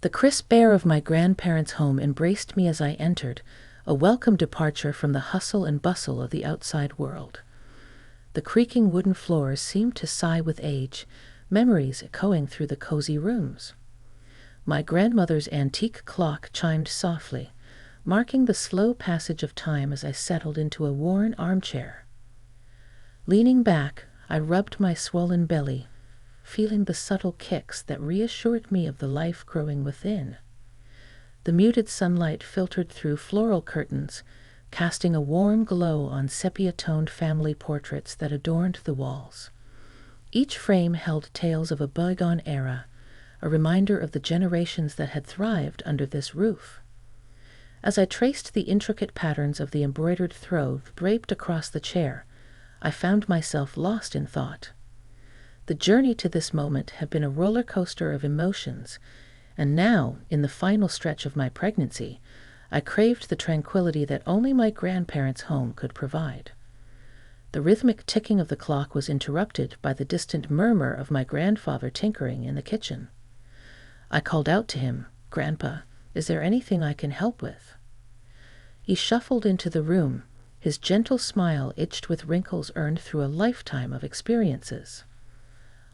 The crisp air of my grandparents' home embraced me as I entered, a welcome departure from the hustle and bustle of the outside world. The creaking wooden floors seemed to sigh with age, memories echoing through the cozy rooms. My grandmother's antique clock chimed softly, marking the slow passage of time as I settled into a worn armchair. Leaning back, I rubbed my swollen belly, feeling the subtle kicks that reassured me of the life growing within. The muted sunlight filtered through floral curtains, casting a warm glow on sepia-toned family portraits that adorned the walls. Each frame held tales of a bygone era, a reminder of the generations that had thrived under this roof. As I traced the intricate patterns of the embroidered throw draped across the chair, I found myself lost in thought. The journey to this moment had been a roller coaster of emotions, and now, in the final stretch of my pregnancy, I craved the tranquility that only my grandparents' home could provide. The rhythmic ticking of the clock was interrupted by the distant murmur of my grandfather tinkering in the kitchen. I called out to him, "Grandpa, is there anything I can help with?" He shuffled into the room, his gentle smile itched with wrinkles earned through a lifetime of experiences.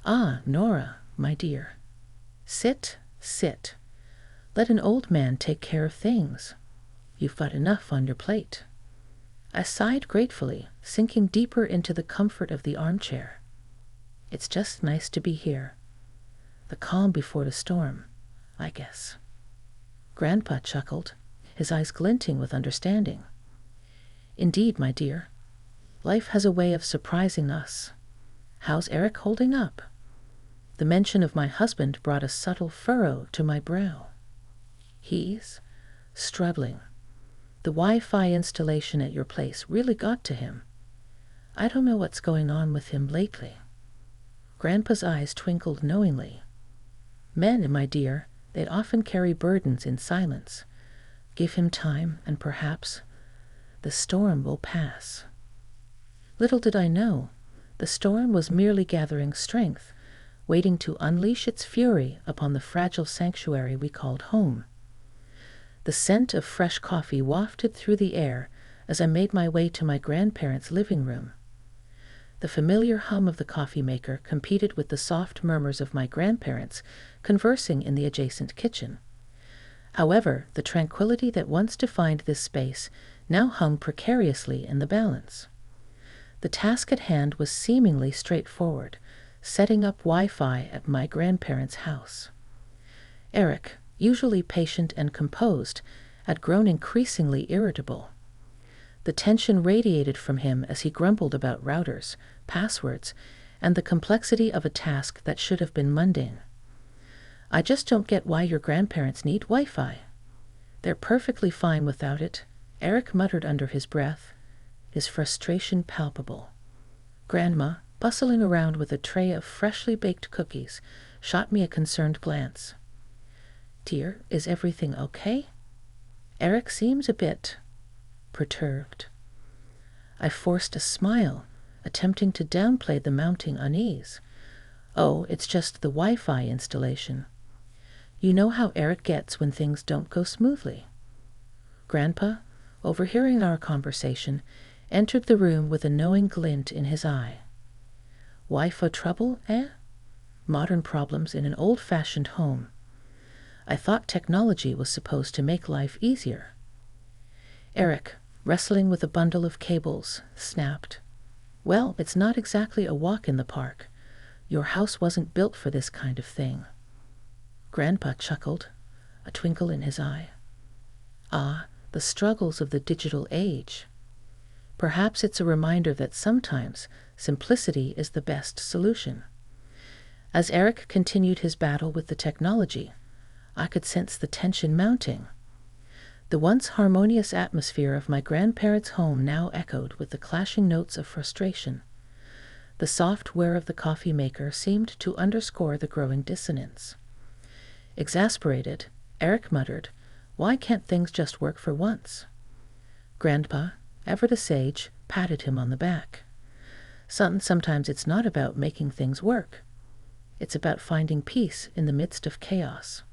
"Ah, Nora, my dear. Sit, sit. Let an old man take care of things. You've got enough on your plate." I sighed gratefully, sinking deeper into the comfort of the armchair. It's just nice to be here. The calm before the storm, I guess. Grandpa chuckled, his eyes glinting with understanding. "Indeed, my dear. Life has a way of surprising us. How's Eric holding up?" The mention of my husband brought a subtle furrow to my brow. "He's struggling. The Wi-Fi installation at your place really got to him. I don't know what's going on with him lately." Grandpa's eyes twinkled knowingly. "Men, my dear, they'd often carry burdens in silence. Give him time, and perhaps the storm will pass." Little did I know, the storm was merely gathering strength, waiting to unleash its fury upon the fragile sanctuary we called home. The scent of fresh coffee wafted through the air as I made my way to my grandparents' living room. The familiar hum of the coffee maker competed with the soft murmurs of my grandparents conversing in the adjacent kitchen. However, the tranquility that once defined this space now hung precariously in the balance. The task at hand was seemingly straightforward, setting up Wi-Fi at my grandparents' house. Eric, usually patient and composed, had grown increasingly irritable. The tension radiated from him as he grumbled about routers, passwords, and the complexity of a task that should have been mundane. "I just don't get why your grandparents need Wi-Fi. They're perfectly fine without it," Eric muttered under his breath, his frustration palpable. Grandma, bustling around with a tray of freshly baked cookies, shot me a concerned glance. "Dear, is everything okay? Eric seems a bit perturbed." I forced a smile, attempting to downplay the mounting unease. "Oh, it's just the Wi-Fi installation. You know how Eric gets when things don't go smoothly." Grandpa, overhearing our conversation, entered the room with a knowing glint in his eye. "Wi-Fi trouble, eh? Modern problems in an old-fashioned home. I thought technology was supposed to make life easier." Eric, wrestling with a bundle of cables, snapped, "Well, it's not exactly a walk in the park. Your house wasn't built for this kind of thing." Grandpa chuckled, a twinkle in his eye. "Ah, the struggles of the digital age. Perhaps it's a reminder that sometimes simplicity is the best solution." As Eric continued his battle with the technology, I could sense the tension mounting. The once harmonious atmosphere of my grandparents' home now echoed with the clashing notes of frustration. The soft whir of the coffee maker seemed to underscore the growing dissonance. Exasperated, Eric muttered, "Why can't things just work for once?" Grandpa, ever the sage, patted him on the back. "Son, sometimes it's not about making things work. It's about finding peace in the midst of chaos.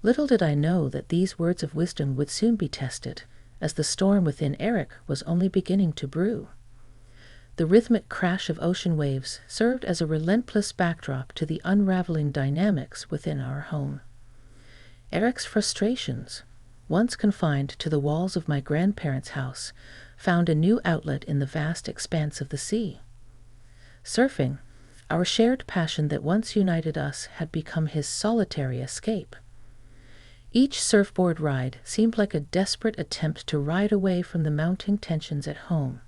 Little did I know that these words of wisdom would soon be tested, as the storm within Eric was only beginning to brew. The rhythmic crash of ocean waves served as a relentless backdrop to the unraveling dynamics within our home. Eric's frustrations, once confined to the walls of my grandparents' house, found a new outlet in the vast expanse of the sea. Surfing, our shared passion that once united us, had become his solitary escape. Each surfboard ride seemed like a desperate attempt to ride away from the mounting tensions at home.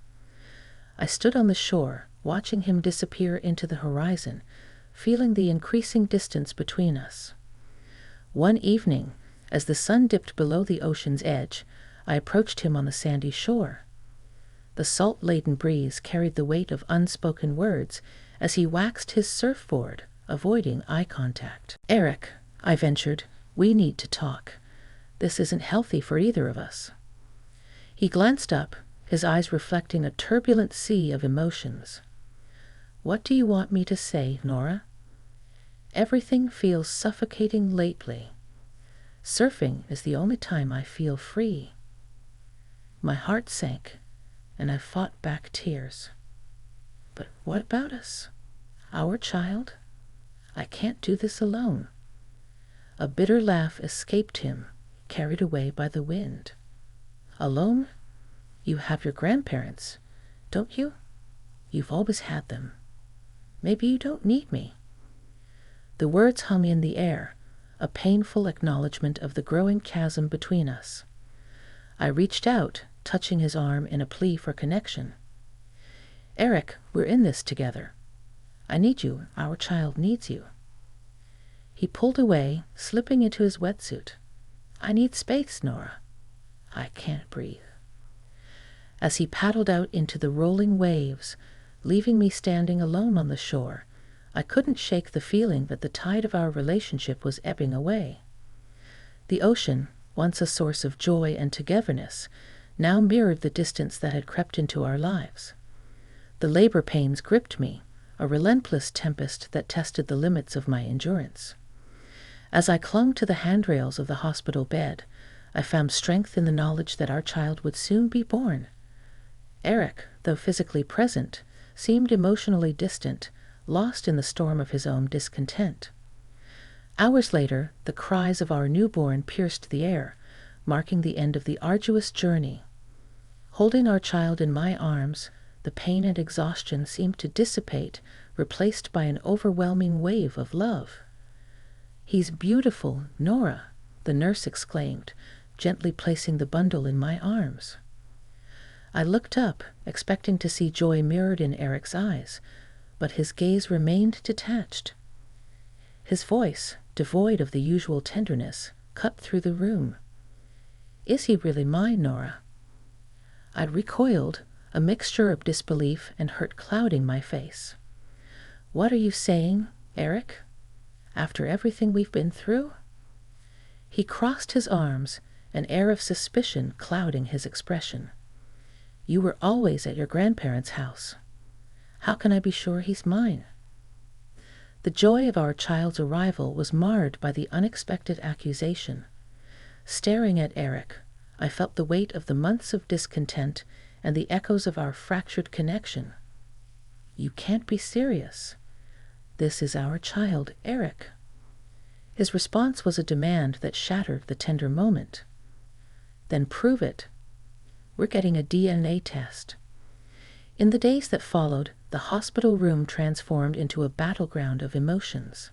I stood on the shore, watching him disappear into the horizon, feeling the increasing distance between us. One evening, as the sun dipped below the ocean's edge, I approached him on the sandy shore. The salt-laden breeze carried the weight of unspoken words as he waxed his surfboard, avoiding eye contact. "Eric," I ventured, "we need to talk. This isn't healthy for either of us." He glanced up, his eyes reflecting a turbulent sea of emotions. "What do you want me to say, Nora? Everything feels suffocating lately. Surfing is the only time I feel free." My heart sank, and I fought back tears. "But what about us? Our child? I can't do this alone." A bitter laugh escaped him, carried away by the wind. "Alone? You have your grandparents, don't you? You've always had them. Maybe you don't need me." The words hung in the air, a painful acknowledgement of the growing chasm between us. I reached out, touching his arm in a plea for connection. "Eric, we're in this together. I need you. Our child needs you." He pulled away, slipping into his wetsuit. "I need space, Nora. I can't breathe." As he paddled out into the rolling waves, leaving me standing alone on the shore, I couldn't shake the feeling that the tide of our relationship was ebbing away. The ocean, once a source of joy and togetherness, now mirrored the distance that had crept into our lives. The labor pains gripped me, a relentless tempest that tested the limits of my endurance. As I clung to the handrails of the hospital bed, I found strength in the knowledge that our child would soon be born. Eric, though physically present, seemed emotionally distant, lost in the storm of his own discontent. Hours later, the cries of our newborn pierced the air, marking the end of the arduous journey. Holding our child in my arms, the pain and exhaustion seemed to dissipate, replaced by an overwhelming wave of love. "He's beautiful, Nora," the nurse exclaimed, gently placing the bundle in my arms. I looked up, expecting to see joy mirrored in Eric's eyes, but his gaze remained detached. His voice, devoid of the usual tenderness, cut through the room. "Is he really mine, Nora?" I recoiled, a mixture of disbelief and hurt clouding my face. "What are you saying, Eric? After everything we've been through?" He crossed his arms, an air of suspicion clouding his expression. "You were always at your grandparents' house. How can I be sure he's mine?" The joy of our child's arrival was marred by the unexpected accusation. Staring at Eric, I felt the weight of the months of discontent and the echoes of our fractured connection. "You can't be serious. This is our child, Eric." His response was a demand that shattered the tender moment. "Then prove it. We're getting a DNA test." In the days that followed, the hospital room transformed into a battleground of emotions.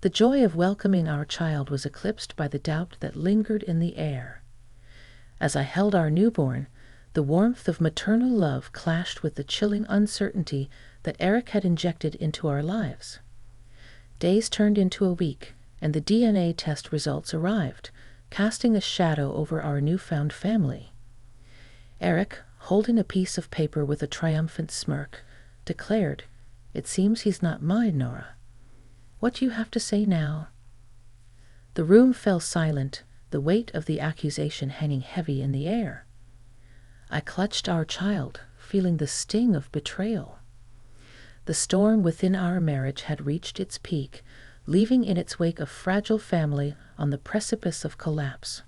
The joy of welcoming our child was eclipsed by the doubt that lingered in the air. As I held our newborn, the warmth of maternal love clashed with the chilling uncertainty that Eric had injected into our lives. Days turned into a week, and the DNA test results arrived, casting a shadow over our newfound family. Eric, holding a piece of paper with a triumphant smirk, declared, "It seems he's not mine, Nora. What do you have to say now?" The room fell silent, the weight of the accusation hanging heavy in the air. I clutched our child, feeling the sting of betrayal. The storm within our marriage had reached its peak, leaving in its wake a fragile family on the precipice of collapse.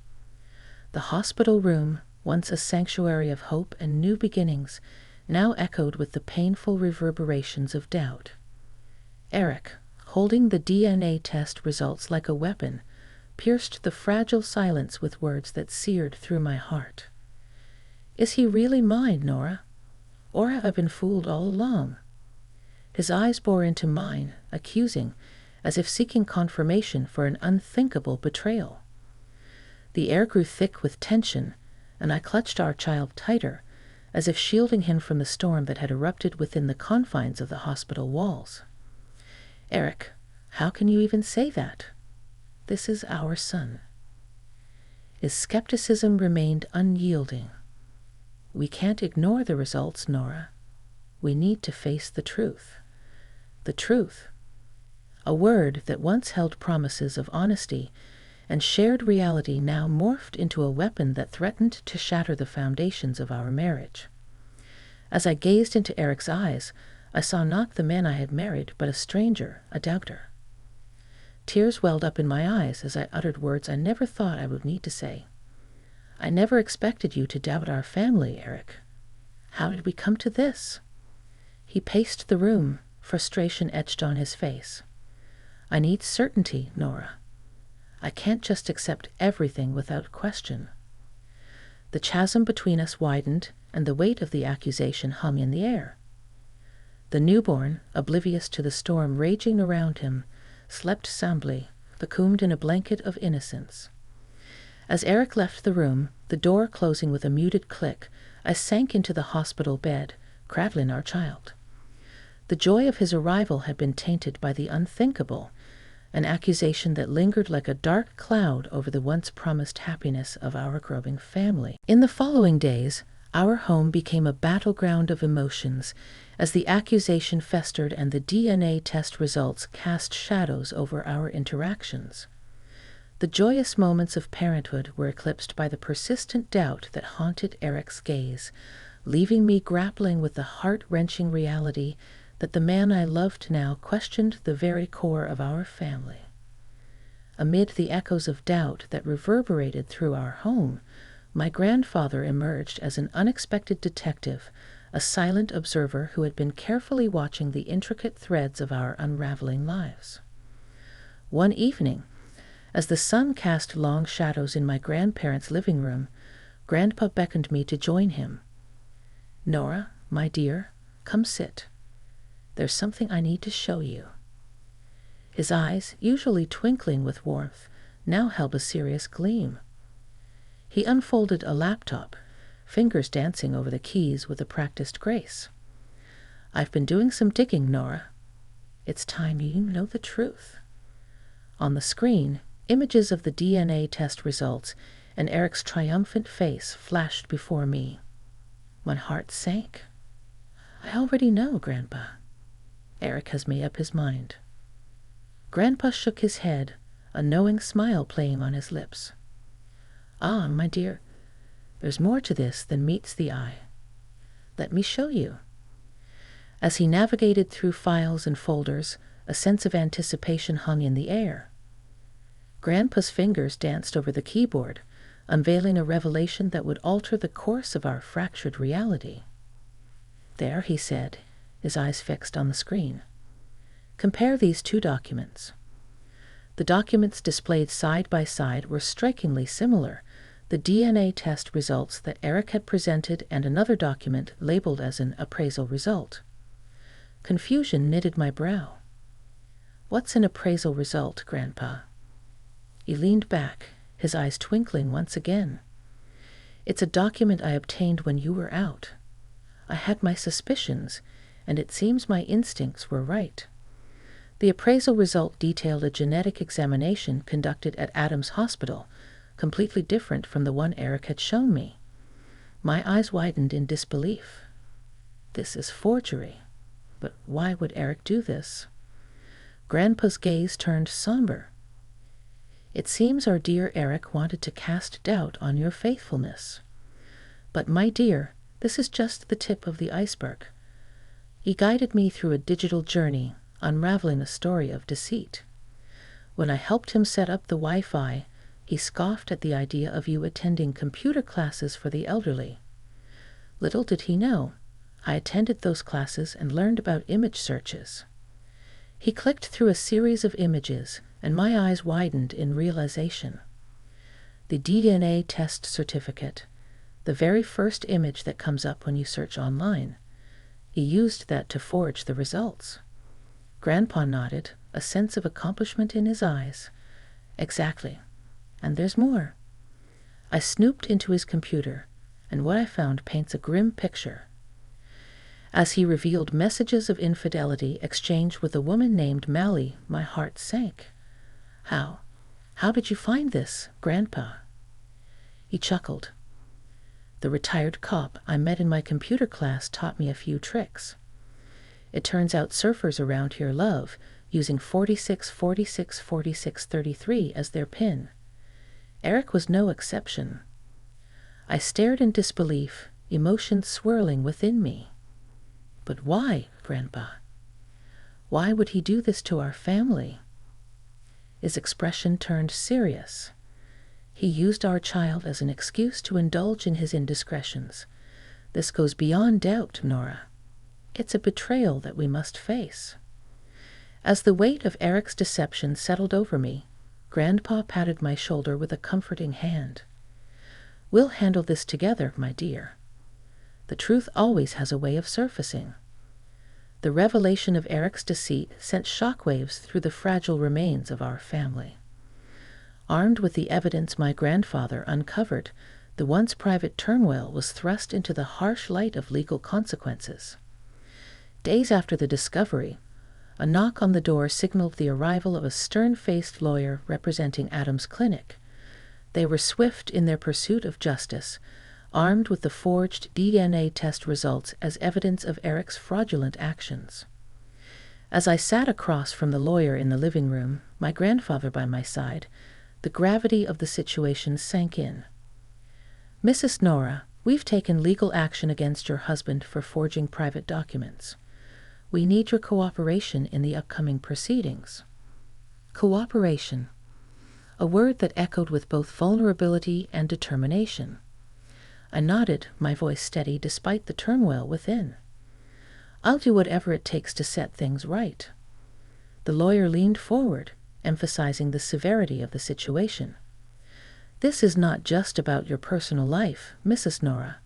The hospital room, once a sanctuary of hope and new beginnings, now echoed with the painful reverberations of doubt. Eric, holding the DNA test results like a weapon, pierced the fragile silence with words that seared through my heart. "Is he really mine, Nora? Or have I been fooled all along?" His eyes bore into mine, accusing, as if seeking confirmation for an unthinkable betrayal. The air grew thick with tension, and I clutched our child tighter, as if shielding him from the storm that had erupted within the confines of the hospital walls. "Eric, how can you even say that? This is our son." His skepticism remained unyielding. "We can't ignore the results, Nora. We need to face the truth." The truth. A word that once held promises of honesty and shared reality now morphed into a weapon that threatened to shatter the foundations of our marriage. As I gazed into Eric's eyes, I saw not the man I had married, but a stranger, a doubter. Tears welled up in my eyes as I uttered words I never thought I would need to say. "I never expected you to doubt our family, Eric. How did we come to this?" He paced the room, frustration etched on his face. "I need certainty, Nora. I can't just accept everything without question." The chasm between us widened, and the weight of the accusation hung in the air. The newborn, oblivious to the storm raging around him, slept soundly, cocooned in a blanket of innocence. As Eric left the room, the door closing with a muted click, I sank into the hospital bed, cradling our child. The joy of his arrival had been tainted by the unthinkable, an accusation that lingered like a dark cloud over the once promised happiness of our growing family. In the following days, our home became a battleground of emotions as the accusation festered and the DNA test results cast shadows over our interactions. The joyous moments of parenthood were eclipsed by the persistent doubt that haunted Eric's gaze, leaving me grappling with the heart-wrenching reality that the man I loved now questioned the very core of our family. Amid the echoes of doubt that reverberated through our home, my grandfather emerged as an unexpected detective, a silent observer who had been carefully watching the intricate threads of our unraveling lives. One evening, as the sun cast long shadows in my grandparents' living room, Grandpa beckoned me to join him. "Nora, my dear, come sit. There's something I need to show you." His eyes, usually twinkling with warmth, now held a serious gleam. He unfolded a laptop, fingers dancing over the keys with a practiced grace. "I've been doing some digging, Nora. It's time you know the truth." On the screen, images of the DNA test results and Eric's triumphant face flashed before me. My heart sank. "I already know, Grandpa. Eric has made up his mind." Grandpa shook his head, a knowing smile playing on his lips. "Ah, my dear, there's more to this than meets the eye. Let me show you." As he navigated through files and folders, a sense of anticipation hung in the air. Grandpa's fingers danced over the keyboard, unveiling a revelation that would alter the course of our fractured reality. "There," he said, his eyes fixed on the screen. "Compare these two documents." The documents displayed side by side were strikingly similar, the DNA test results that Eric had presented and another document labeled as an appraisal result. Confusion knitted my brow. "What's an appraisal result, Grandpa?" He leaned back, his eyes twinkling once again. "It's a document I obtained when you were out. I had my suspicions, and it seems my instincts were right. The appraisal result detailed a genetic examination conducted at Adams Hospital, completely different from the one Eric had shown me. My eyes widened in disbelief. This is forgery. But why would Eric do this? Grandpa's gaze turned somber. "It seems our dear Eric wanted to cast doubt on your faithfulness. But, my dear, this is just the tip of the iceberg." He guided me through a digital journey, unraveling a story of deceit. When I helped him set up the Wi-Fi, he scoffed at the idea of you attending computer classes for the elderly. Little did he know, I attended those classes and learned about image searches. He clicked through a series of images, and my eyes widened in realization. The DNA test certificate, the very first image that comes up when you search online. He used that to forge the results. Grandpa nodded, a sense of accomplishment in his eyes. Exactly. And there's more. I snooped into his computer, and what I found paints a grim picture. As he revealed messages of infidelity exchanged with a woman named Mally, my heart sank. How did you find this, Grandpa? He chuckled. The retired cop I met in my computer class taught me a few tricks. It turns out surfers around here love using 46464633 as their PIN. Eric was no exception. I stared in disbelief, emotions swirling within me. But why, Grandpa? Why would he do this to our family? His expression turned serious. He used our child as an excuse to indulge in his indiscretions. This goes beyond doubt, Nora. It's a betrayal that we must face. As the weight of Eric's deception settled over me, Grandpa patted my shoulder with a comforting hand. We'll handle this together, my dear. The truth always has a way of surfacing. The revelation of Eric's deceit sent shockwaves through the fragile remains of our family. Armed with the evidence my grandfather uncovered, the once private turmoil was thrust into the harsh light of legal consequences. Days after the discovery, a knock on the door signaled the arrival of a stern-faced lawyer representing Adam's clinic. They were swift in their pursuit of justice, armed with the forged DNA test results as evidence of Eric's fraudulent actions. As I sat across from the lawyer in the living room, my grandfather by my side, the gravity of the situation sank in. Mrs. Nora, we've taken legal action against your husband for forging private documents. We need your cooperation in the upcoming proceedings. Cooperation. A word that echoed with both vulnerability and determination. I nodded, my voice steady despite the turmoil within. I'll do whatever it takes to set things right. The lawyer leaned forward, emphasizing the severity of the situation. This is not just about your personal life, Mrs. Nora.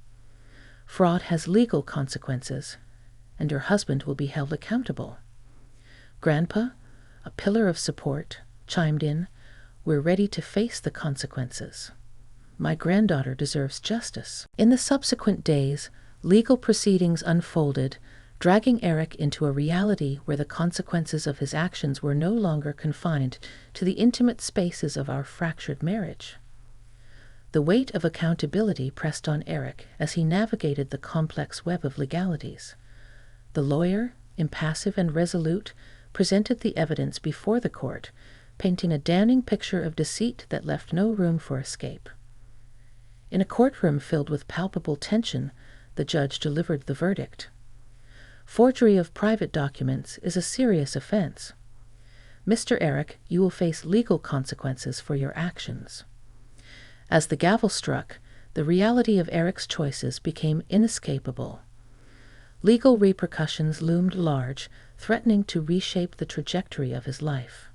Fraud has legal consequences, and your husband will be held accountable. Grandpa, a pillar of support, chimed in, we're ready to face the consequences. My granddaughter deserves justice. In the subsequent days, legal proceedings unfolded, dragging Eric into a reality where the consequences of his actions were no longer confined to the intimate spaces of our fractured marriage. The weight of accountability pressed on Eric as he navigated the complex web of legalities. The lawyer, impassive and resolute, presented the evidence before the court, painting a damning picture of deceit that left no room for escape. In a courtroom filled with palpable tension, the judge delivered the verdict. Forgery of private documents is a serious offense. Mr. Eric, you will face legal consequences for your actions. As the gavel struck, the reality of Eric's choices became inescapable. Legal repercussions loomed large, threatening to reshape the trajectory of his life.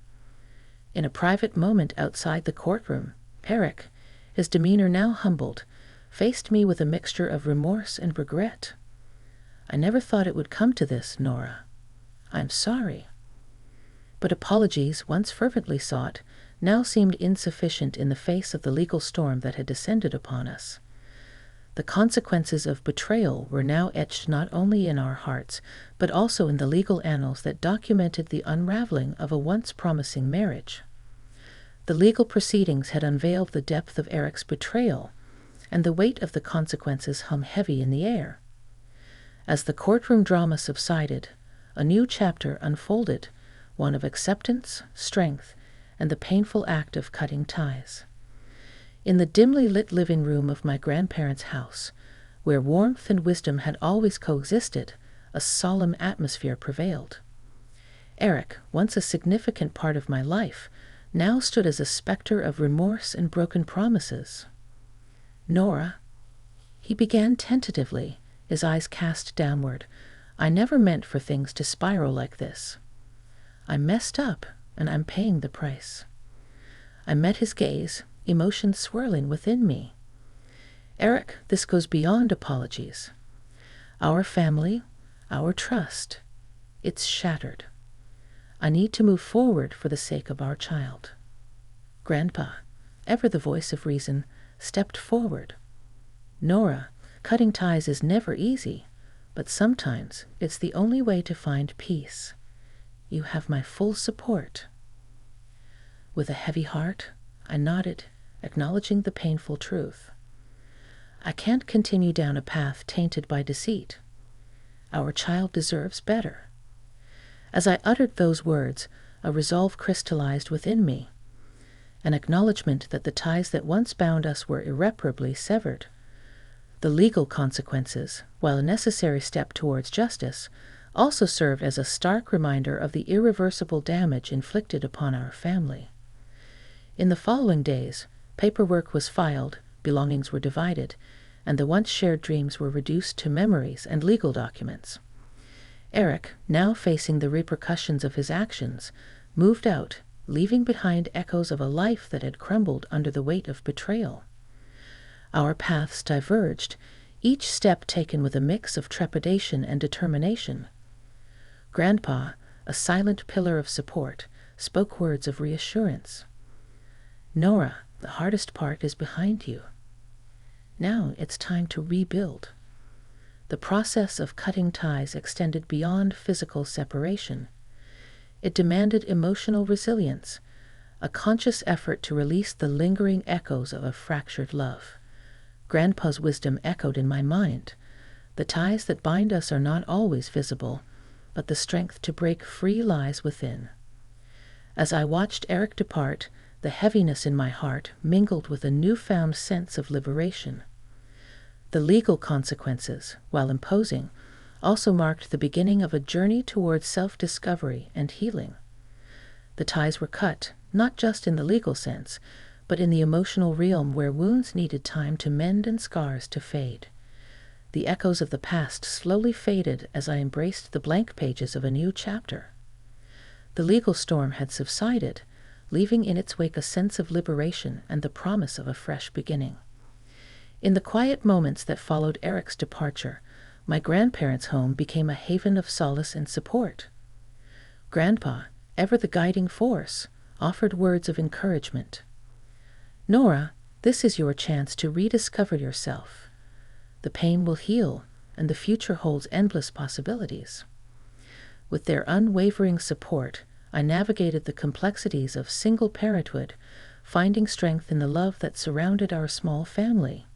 In a private moment outside the courtroom, Eric, his demeanor now humbled, faced me with a mixture of remorse and regret. I never thought it would come to this, Nora. I'm sorry. But apologies, once fervently sought, now seemed insufficient in the face of the legal storm that had descended upon us. The consequences of betrayal were now etched not only in our hearts, but also in the legal annals that documented the unraveling of a once promising marriage. The legal proceedings had unveiled the depth of Eric's betrayal, and the weight of the consequences hung heavy in the air. As the courtroom drama subsided, a new chapter unfolded, one of acceptance, strength, and the painful act of cutting ties. In the dimly lit living room of my grandparents' house, where warmth and wisdom had always coexisted, a solemn atmosphere prevailed. Eric, once a significant part of my life, now stood as a specter of remorse and broken promises. "Nora," he began tentatively, his eyes cast downward, "I never meant for things to spiral like this. I messed up, and I'm paying the price." I met his gaze, emotions swirling within me. "Eric, this goes beyond apologies. Our family, our trust, it's shattered. I need to move forward for the sake of our child." Grandpa, ever the voice of reason, stepped forward. "Nora, cutting ties is never easy, but sometimes it's the only way to find peace. You have my full support." With a heavy heart, I nodded, acknowledging the painful truth. I can't continue down a path tainted by deceit. Our child deserves better. As I uttered those words, a resolve crystallized within me, an acknowledgement that the ties that once bound us were irreparably severed. The legal consequences, while a necessary step towards justice, also served as a stark reminder of the irreversible damage inflicted upon our family. In the following days, paperwork was filed, belongings were divided, and the once shared dreams were reduced to memories and legal documents. Eric, now facing the repercussions of his actions, moved out, leaving behind echoes of a life that had crumbled under the weight of betrayal. Our paths diverged, each step taken with a mix of trepidation and determination. Grandpa, a silent pillar of support, spoke words of reassurance. "Nora, the hardest part is behind you. Now it's time to rebuild." The process of cutting ties extended beyond physical separation. It demanded emotional resilience, a conscious effort to release the lingering echoes of a fractured love. Grandpa's wisdom echoed in my mind. The ties that bind us are not always visible, but the strength to break free lies within. As I watched Eric depart, the heaviness in my heart mingled with a newfound sense of liberation. The legal consequences, while imposing, also marked the beginning of a journey towards self-discovery and healing. The ties were cut, not just in the legal sense, but in the emotional realm where wounds needed time to mend and scars to fade. The echoes of the past slowly faded as I embraced the blank pages of a new chapter. The legal storm had subsided, leaving in its wake a sense of liberation and the promise of a fresh beginning. In the quiet moments that followed Eric's departure, my grandparents' home became a haven of solace and support. Grandpa, ever the guiding force, offered words of encouragement. "Nora, this is your chance to rediscover yourself. The pain will heal, and the future holds endless possibilities." With their unwavering support, I navigated the complexities of single parenthood, finding strength in the love that surrounded our small family.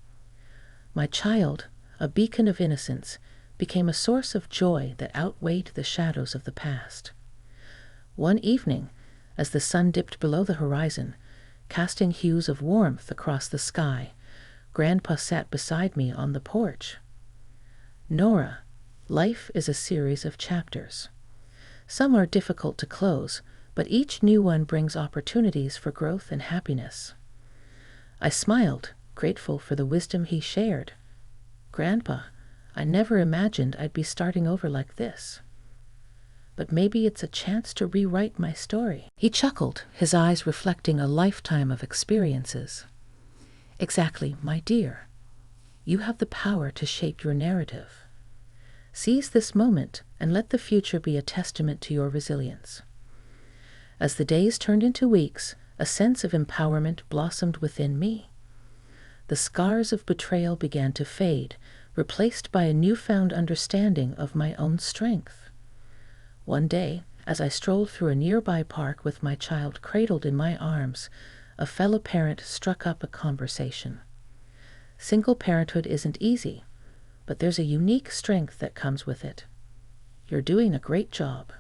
My child, a beacon of innocence, became a source of joy that outweighed the shadows of the past. One evening, as the sun dipped below the horizon, casting hues of warmth across the sky, Grandpa sat beside me on the porch. "Nora, life is a series of chapters. Some are difficult to close, but each new one brings opportunities for growth and happiness." I smiled, grateful for the wisdom he shared. "Grandpa, I never imagined I'd be starting over like this. But maybe it's a chance to rewrite my story." He chuckled, his eyes reflecting a lifetime of experiences. "Exactly, my dear. You have the power to shape your narrative. Seize this moment and let the future be a testament to your resilience." As the days turned into weeks, a sense of empowerment blossomed within me. The scars of betrayal began to fade, replaced by a newfound understanding of my own strength. One day, as I strolled through a nearby park with my child cradled in my arms, a fellow parent struck up a conversation. "Single parenthood isn't easy, but there's a unique strength that comes with it. You're doing a great job."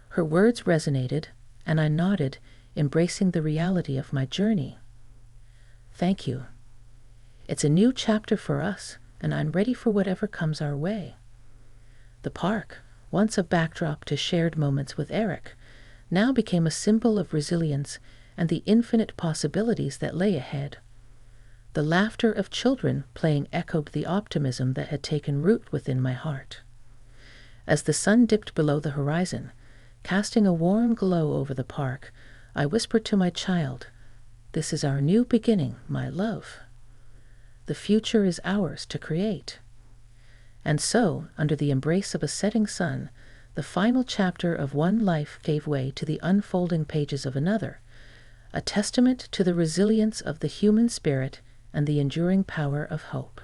Her words resonated, and I nodded, embracing the reality of my journey. "Thank you. It's a new chapter for us, and I'm ready for whatever comes our way." The park, once a backdrop to shared moments with Eric, now became a symbol of resilience and the infinite possibilities that lay ahead. The laughter of children playing echoed the optimism that had taken root within my heart. As the sun dipped below the horizon, casting a warm glow over the park, I whispered to my child, "This is our new beginning, my love. The future is ours to create." And so, under the embrace of a setting sun, the final chapter of one life gave way to the unfolding pages of another, a testament to the resilience of the human spirit and the enduring power of hope.